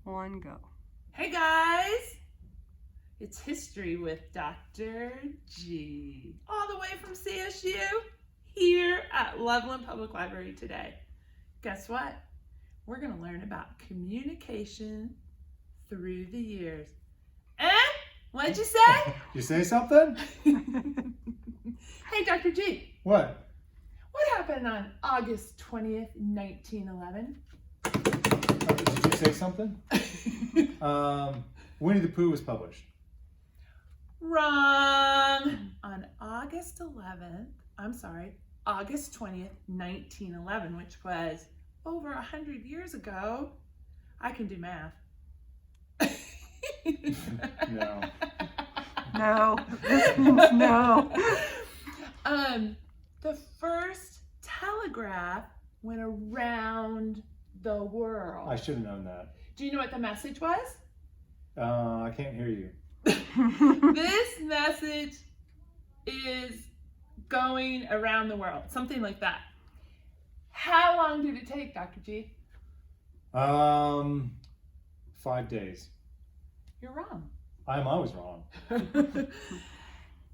one, go. Hey guys! It's History with Dr. G. All the way from CSU here at Loveland Public Library today. Guess what? We're going to learn about communication through the years. And what'd you say? You say something? Hey Dr. G. What? What happened on August 20th, 1911? Did you say something? Winnie the Pooh was published. Wrong. On August 20th, 1911, which was over 100 years ago. I can do math. No. No. This means no. The first telegraph went around the world. I should have known that. Do you know what the message was? I can't hear you. This message is going around the world, something like that. How long did it take, Dr. G? 5 days. You're wrong. I'm always wrong.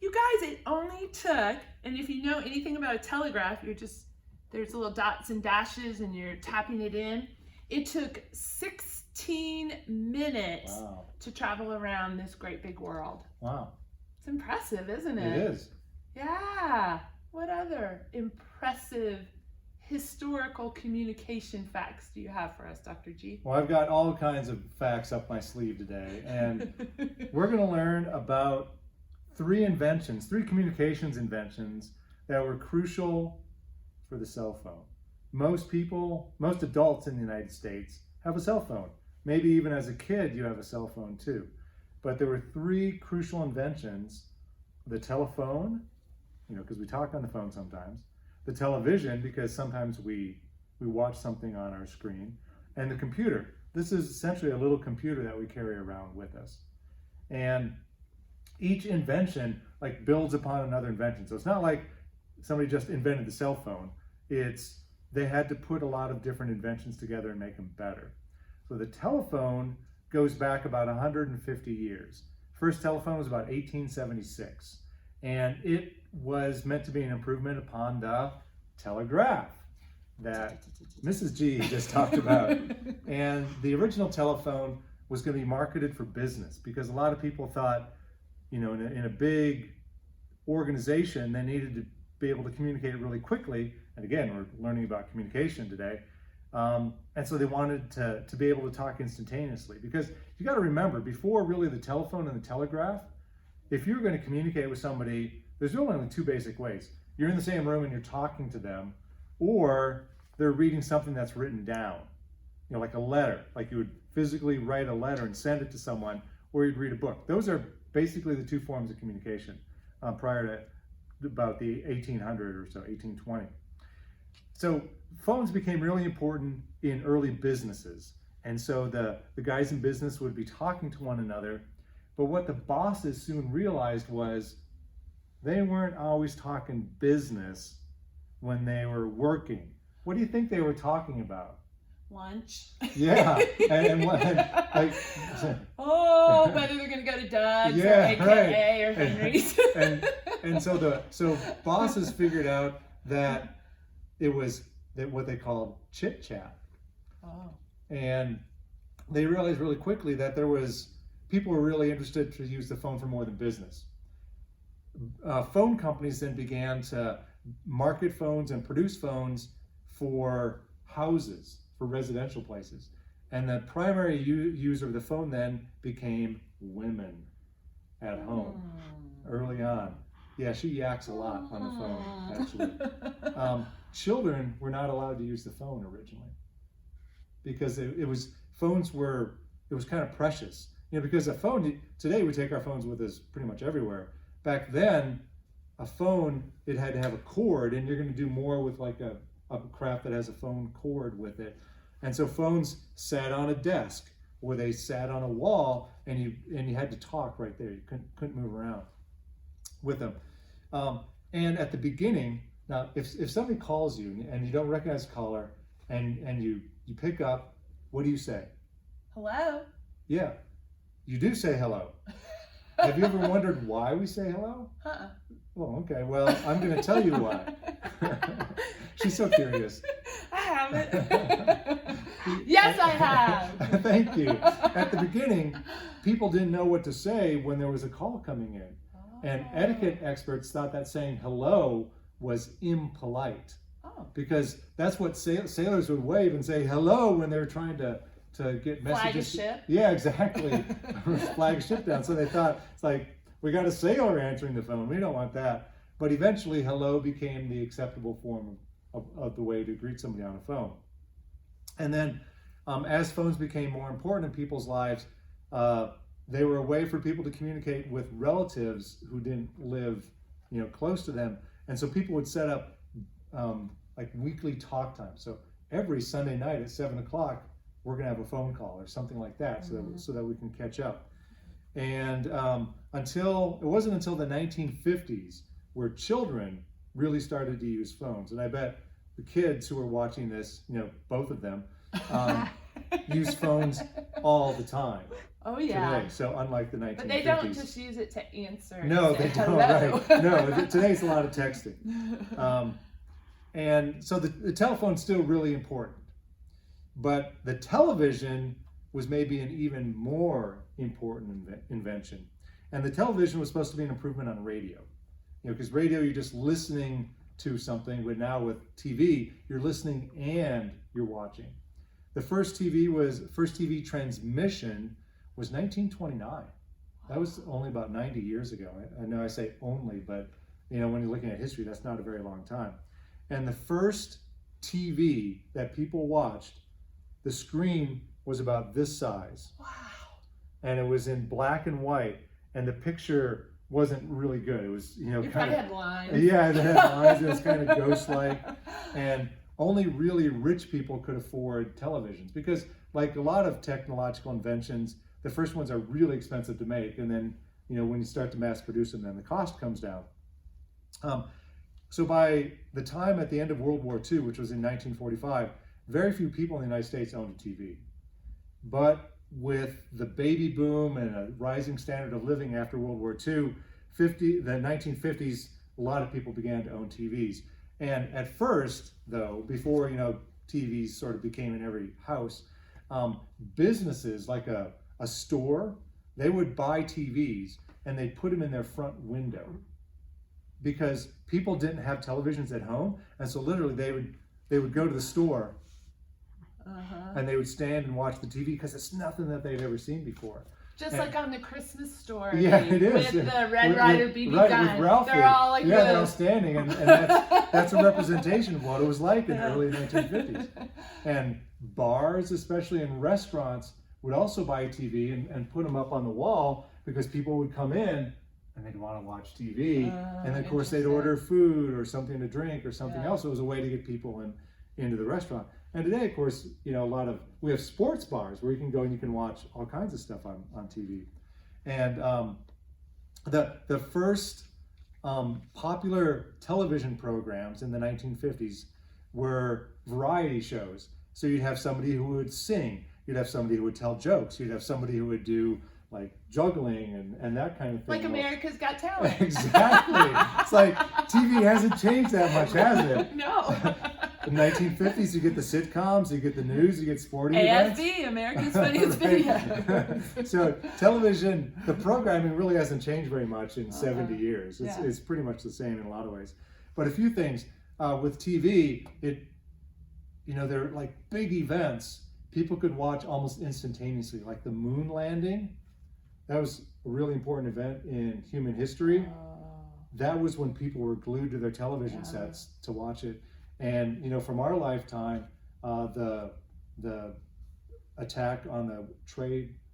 You guys, it only took, and if you know anything about a telegraph, there's little dots and dashes and you're tapping it in. It took 16 minutes Wow. to travel around this great big world. Wow. It's impressive, isn't it? It is. Yeah. What other impressive historical communication facts do you have for us, Dr. G? Well, I've got all kinds of facts up my sleeve today, and we're going to learn about three communications inventions that were crucial for the cell phone. Most adults in the United States have a cell phone. Maybe even as a kid you have a cell phone too. But there were three crucial inventions: the telephone, because we talk on the phone sometimes; the television, because sometimes we watch something on our screen; and the computer. This is essentially a little computer that we carry around with us. And each invention builds upon another invention. So it's not like somebody just invented the cell phone. They had to put a lot of different inventions together and make them better. So the telephone goes back about 150 years. First telephone was about 1876. And it was meant to be an improvement upon the telegraph that Mrs. G just talked about. And the original telephone was going to be marketed for business because a lot of people thought, in a big organization, they needed to be able to communicate really quickly. And again, we're learning about communication today. And so they wanted to be able to talk instantaneously, because you got to remember, before really the telephone and the telegraph, if you're going to communicate with somebody, there's really only two basic ways. You're in the same room and you're talking to them, or they're reading something that's written down, like a letter, like you would physically write a letter and send it to someone, or you'd read a book. Those are basically the two forms of communication prior to about the 1800 or so, 1820. So phones became really important in early businesses. And so the guys in business would be talking to one another. But what the bosses soon realized was they weren't always talking business when they were working. What do you think they were talking about? Lunch. Yeah. whether they're going to go to Doug's or Yeah, AKA right. or Henry's. And so bosses figured out that it was what they called Chit Chat. Oh. And they realized really quickly that people were really interested to use the phone for more than business. Phone companies then began to market phones and produce phones for houses, for residential places. And the primary user of the phone then became women at home early on. Yeah, she yaks a lot on the phone, actually. Children were not allowed to use the phone originally because it was kind of precious. Because a phone, today we take our phones with us pretty much everywhere. Back then, a phone, it had to have a cord, and you're going to do more with a craft that has a phone cord with it. And so phones sat on a desk, or they sat on a wall, and you had to talk right there. You couldn't move around with them. And at the beginning, now if somebody calls you and you don't recognize the caller, and you pick up, what do you say? Hello. Yeah, you do say hello. Have you ever wondered why we say hello? Oh, okay. Well, I'm going to tell you why. She's so curious. I haven't. Yes, I have. Thank you. At the beginning, people didn't know what to say when there was a call coming in. And etiquette experts thought that saying hello was impolite. Because that's what sailors would wave and say hello when they were trying to get messages. Flag a ship? Yeah, exactly. Flag a ship down. So they thought, it's like, we got a sailor answering the phone. We don't want that. But eventually, hello became the acceptable form of the way to greet somebody on a phone. And then as phones became more important in people's lives, they were a way for people to communicate with relatives who didn't live, close to them. And so people would set up like weekly talk time. So every Sunday night at 7 o'clock, we're going to have a phone call or something like that, so that we can catch up. And it wasn't until the 1950s where children really started to use phones. And I bet the kids who are watching this, both of them, use phones all the time. Oh yeah. Today. So unlike the 1950s. But they don't just use it to answer. No, they don't. Hello. Right? No, today's a lot of texting. And so the telephone's still really important. But the television was maybe an even more important invention. And the television was supposed to be an improvement on radio. Because radio, you're just listening to something, but now with TV, you're listening and you're watching. The first TV transmission was 1929. That was only about 90 years ago. I know I say only, but when you're looking at history, that's not a very long time. And the first TV that people watched, the screen was about this size. Wow. And it was in black and white, and the picture wasn't really good. It was, It probably had lines. Yeah, it had lines. It was kind of ghost-like. And only really rich people could afford televisions, because like a lot of technological inventions, the first ones are really expensive to make, and then when you start to mass produce them, then the cost comes down. So by the time at the end of World War II, which was in 1945, very few people in the United States owned a TV. But with the baby boom and a rising standard of living after World War II, the 1950s, a lot of people began to own TVs. And at first, though, before TVs sort of became in every house, businesses like a store, they would buy TVs and they'd put them in their front window, because people didn't have televisions at home, and so literally they would go to the store and they would stand and watch the TV, because it's nothing that they'd ever seen before. Just like on the Christmas story. Yeah, it is. With the Red Ryder BB gun. With Ralphie. They're all like they're all standing, and that's a representation of what it was like in the early 1950s. And bars, especially in restaurants, would also buy a TV and put them up on the wall, because people would come in and they'd want to watch TV. And then, of course, they'd order food or something to drink or something else. It was a way to get people into the restaurant. And today, of course, we have sports bars where you can go and you can watch all kinds of stuff on TV. And the first popular television programs in the 1950s were variety shows. So you'd have somebody who would sing, you'd have somebody who would tell jokes, you'd have somebody who would do like juggling and that kind of thing. Like America's Got Talent. Exactly. It's like TV hasn't changed that much, has it? No. In the 1950s, you get the sitcoms, you get the news, you get sporting events. AFV, America's Funniest Video. So television, the programming really hasn't changed very much in 70 years. It's pretty much the same in a lot of ways. But a few things. With TV, they're like big events people could watch almost instantaneously, like the moon landing. That was a really important event in human history. That was when people were glued to their television sets to watch it. And from our lifetime, the attack on the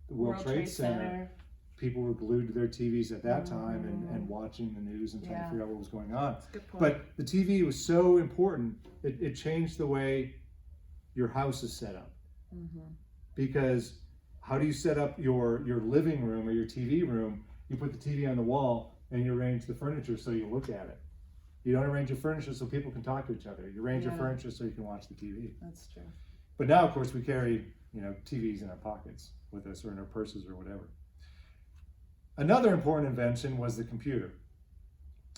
World Trade Center, people were glued to their TVs at that time and watching the news and trying to figure out what was going on. But the TV was so important, it changed the way your house is set up. Because how do you set up your living room or your TV room? You put the TV on the wall and you arrange the furniture so you look at it. You don't arrange your furniture so people can talk to each other. You arrange your furniture so you can watch the TV. That's true. But now, of course, we carry TVs in our pockets. with us or in our purses or whatever. Another important invention was the computer.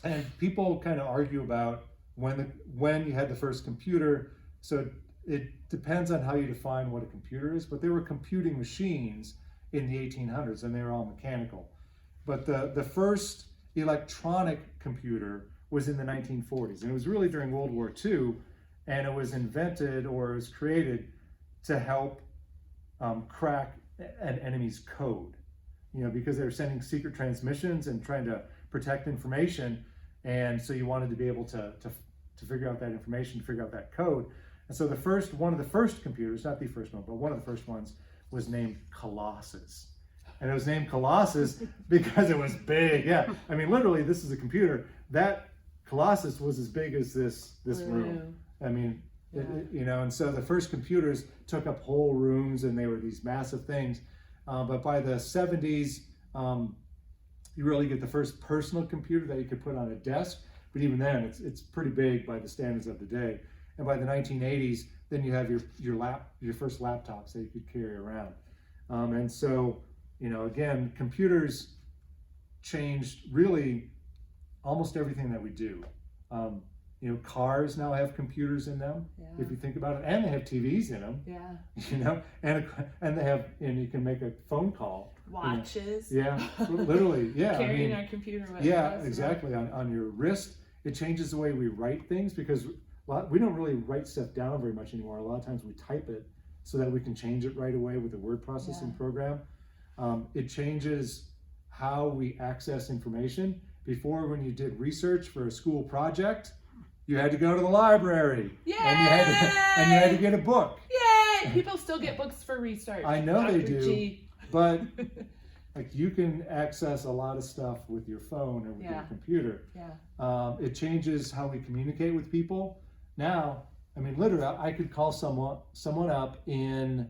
And people kind of argue about when you had the first computer. So it depends on how you define what a computer is, but there were computing machines in the 1800s and they were all mechanical. But the first electronic computer was in the 1940s, and it was really during World War II, and it was invented or it was created to help crack an enemy's code, because they were sending secret transmissions and trying to protect information, and so you wanted to be able to figure out that information, figure out that code. And so one of the first computers, not the first one, but one of the first ones was named Colossus. And it was named Colossus because it was big. Yeah, I mean, literally, this is a computer. That Colossus was as big as this room. I mean, Yeah. and so the first computers took up whole rooms, and they were these massive things. But by the 70s, you really get the first personal computer that you could put on a desk. But even then, it's pretty big by the standards of the day. And by the 1980s, then you have your first laptops that you could carry around. And so, again, computers changed really almost everything that we do. Cars now have computers in them, if you think about it, and they have TVs in them. Yeah. And they have, and you can make a phone call. Watches. Yeah, literally. Yeah. Carrying our computer with us. Yeah, exactly. On your wrist, it changes the way we write things because we don't really write stuff down very much anymore. A lot of times we type it so that we can change it right away with the word processing program. It changes how we access information. Before, when you did research for a school project, you had to go to the library. Yay! And you had to get a book. Yay! People still get books for research. I know they Dr. do. G. But you can access a lot of stuff with your phone or with your computer. Yeah. It changes how we communicate with people. Now, I mean, literally, I could call someone up in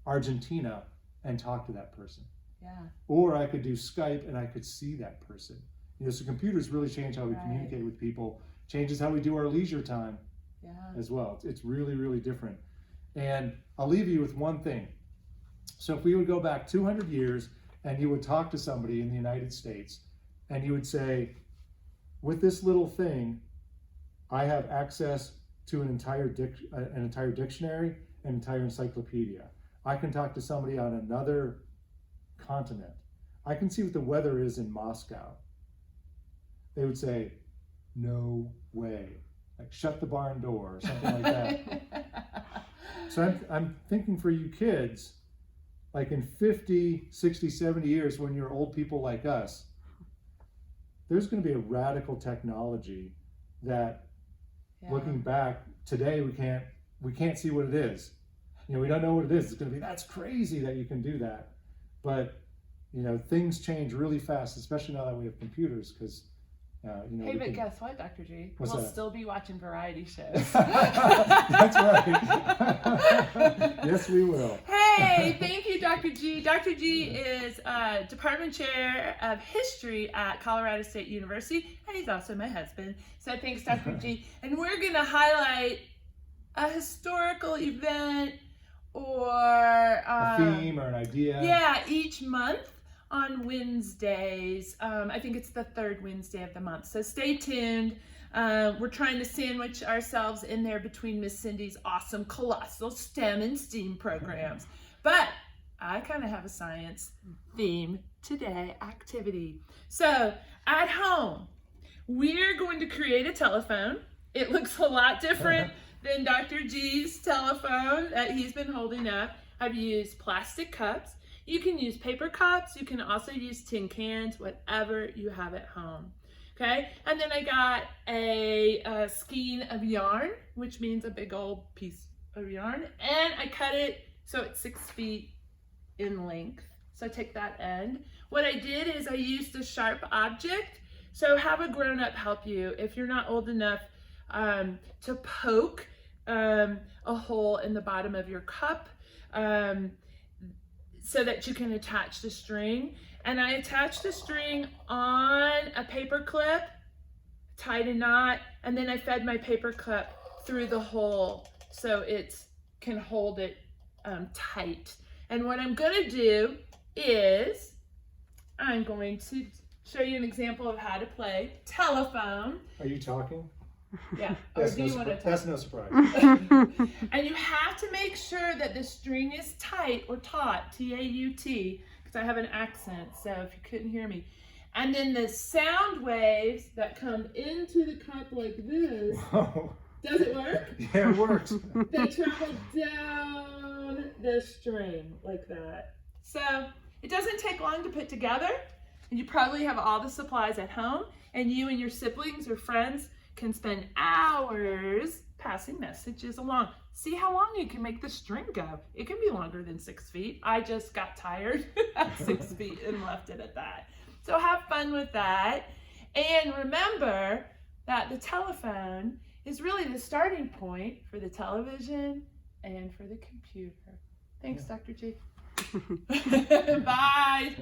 Argentina and talk to that person. Yeah. Or I could do Skype and I could see that person. So computers really change how we communicate with people, changes how we do our leisure time as well. It's really, really different. And I'll leave you with one thing. So if we would go back 200 years and you would talk to somebody in the United States and you would say, with this little thing, I have access to an entire dictionary, an entire encyclopedia. I can talk to somebody on another continent. I can see what the weather is in Moscow. They would say, no way. Like, shut the barn door or something like that. So I'm thinking for you kids, like in 50, 60, 70 years, when you're old people like us, there's going to be a radical technology that, looking back today, we can't see what it is. We don't know what it is. It's going to be, that's crazy that you can do that. But things change really fast, especially now that we have computers, because hey, but guess what, Dr. G? What's we'll that? still be watching variety shows. That's right. Yes, we will. Hey, thank you, Dr. G. Dr. G is Department Chair of History at Colorado State University, and he's also my husband. So thanks, Dr. G. And we're going to highlight a historical event or A theme or an idea. Yeah, each month on Wednesdays. I think it's the third Wednesday of the month. So stay tuned. We're trying to sandwich ourselves in there between Miss Cindy's awesome colossal STEM and STEAM programs. But I kind of have a science theme today, activity. So at home, we're going to create a telephone. It looks a lot different than Dr. G's telephone that he's been holding up. I've used plastic cups. You can use paper cups. You can also use tin cans, whatever you have at home. Okay, and then I got a skein of yarn, which means a big old piece of yarn, and I cut it so it's 6 feet in length. So I take that end. What I did is I used a sharp object. So have a grown-up help you if you're not old enough to poke a hole in the bottom of your cup so that you can attach the string. And I attached the string on a paper clip, tied a knot, and then I fed my paper clip through the hole so it can hold it tight. And what I'm going to do is I'm going to show you an example of how to play telephone. Are you talking? Yeah. Or do you want to That's no surprise. And you have to make sure that the string is tight or taut, T-A-U-T, because I have an accent, so if you couldn't hear me. And then the sound waves that come into the cup like this, Whoa. does it work? Yeah, it works. They travel down the string like that. So it doesn't take long to put together, and you probably have all the supplies at home, and you and your siblings or friends can spend hours passing messages along. See how long you can make the string go. It can be longer than 6 feet. I just got tired at 6 feet and left it at that. So have fun with that. And remember that the telephone is really the starting point for the television and for the computer. Thanks, Dr. G. Bye.